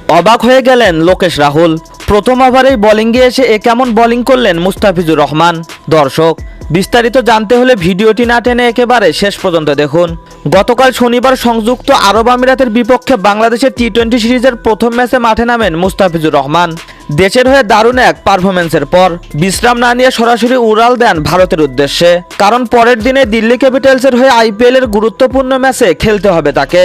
অবাক হয়ে গেলেন লোকেশ রাহুল। প্রথম ওভারেই বোলিংয়ে এসে কেমন বোলিং করলেন মুস্তাফিজুর রহমান। দর্শক, বিস্তারিত জানতে হলে ভিডিওটি না টেনে একেবারে শেষ পর্যন্ত দেখুন। গতকাল শনিবার সংযুক্ত আরব আমিরাতের বিপক্ষে বাংলাদেশের টি-20 সিরিজের প্রথম ম্যাচে মাঠে নামেন মুস্তাফিজুর রহমান। দেশের হয়ে দারুণ এক পারফরমেন্সের পর বিশ্রাম না নিয়ে সরাসরি উড়াল দেন ভারতের উদ্দেশ্যে। কারণ পরের দিনে দিল্লি ক্যাপিটালসের হয়ে আইপিএল এর গুরুত্বপূর্ণ ম্যাচে খেলতে হবে তাকে।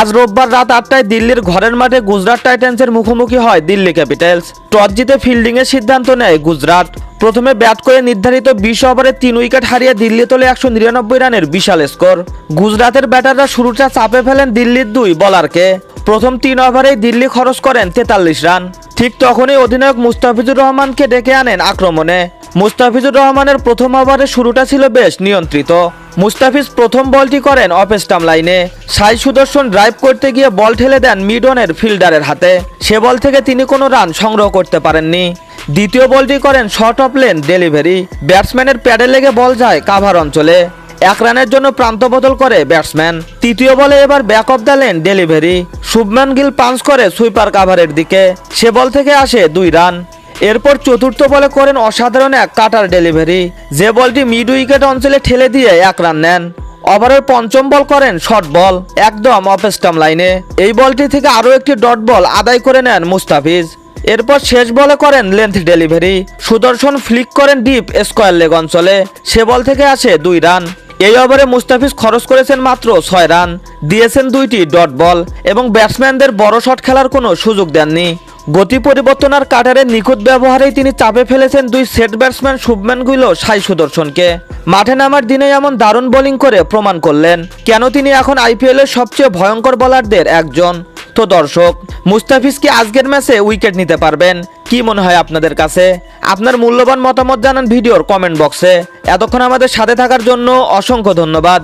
আজ রোববার রাত 8টায় দিল্লির ঘরের মাঠে গুজরাট টাইটান্সের মুখোমুখি হয় দিল্লি ক্যাপিটালস। টস জিতে ফিল্ডিংয়ের সিদ্ধান্ত নেয় গুজরাট। প্রথমে ব্যাট করে নির্ধারিত 20 ওভারে 3 উইকেট হারিয়ে দিল্লি তোলে 199 রানের বিশাল স্কোর। গুজরাটের ব্যাটাররা শুরুটা চাপে ফেলেন দিল্লির 2 বোলারকে। প্রথম 3 ওভারেই দিল্লি খরচ করেন 43 রান। ঠিক তখনই অধিনায়ক মুস্তাফিজুর রহমানকে ডেকে আনেন আক্রমণে। মুস্তাফিজুর রহমানের প্রথম ওভারের শুরুটা ছিল বেশ নিয়ন্ত্রিত। মুস্তাফিজ প্রথম বলটি করেন অফ স্টাম্প লাইনে। সাই সুদর্শন ড্রাইভ করতে গিয়ে বল ঠেলে দেন মিড অনের ফিল্ডারের হাতে। সে বল থেকে তিনি কোনো রান সংগ্রহ করতে পারেননি। দ্বিতীয় বলটি করেন শর্ট অফ লেন ডেলিভারি। ব্যাটসম্যানের প্যাডে লেগে বল যায় কাভার অঞ্চলে। 1 রানের জন্য প্রান্ত বদল করে ব্যাটসম্যান। তৃতীয় বলে এবার back of the lane delivery. Shubman Gill punch করে সুইপার কাভারের দিকে। সে বল থেকে আসে 2 রান। এরপর চতুর্থ বলে করেন অসাধারণ এক কাটার ডেলিভারি, যে বলটি মিড উইকেট অঞ্চলে ঠেলে দিয়ে 1 রান নেন। ওভারের পঞ্চম বল করেন শর্ট বল, একদম অফ স্টাম্প লাইনে। এই বলটি থেকে আরও একটি ডট বল আদায় করে নেন মুস্তাফিজ। এরপর শেষ বলে করেন লেন্থ ডেলিভারি। সুদর্শন ফ্লিক করেন ডিপ স্কোয়ার লেগ অঞ্চলে। সে বল থেকে আসে 2 রান। এই ওভারে মুস্তাফিজ খরচ করেছেন মাত্র 6 রান, দিয়েছেন 2টি ডট বল এবং ব্যাটসম্যানদের বড় শট খেলার কোনো সুযোগ দেননি। গতি পরিবর্তন আর কাটারের নিখুঁত ব্যবহারেই তিনি চাপে ফেলেছেন 2 সেট ব্যাটসম্যান শুভমান গিল ও সাই সুদর্শনকে। মাঠে নামার দিনে এমন দারুণ বোলিং করে প্রমাণ করলেন কেন তিনি এখন আইপিএলের সবচেয়ে ভয়ঙ্কর বোলারদের একজন। তো দর্শক, মুস্তাফিজ কি আজকের ম্যাচে উইকেট নিতে পারবেন? কি মনে হয় আপনাদের কাছে? আপনার মূল্যবান মতামত জানান ভিডিওর কমেন্ট বক্সে। এতক্ষণ আমাদের সাথে থাকার জন্য অসংখ্য ধন্যবাদ।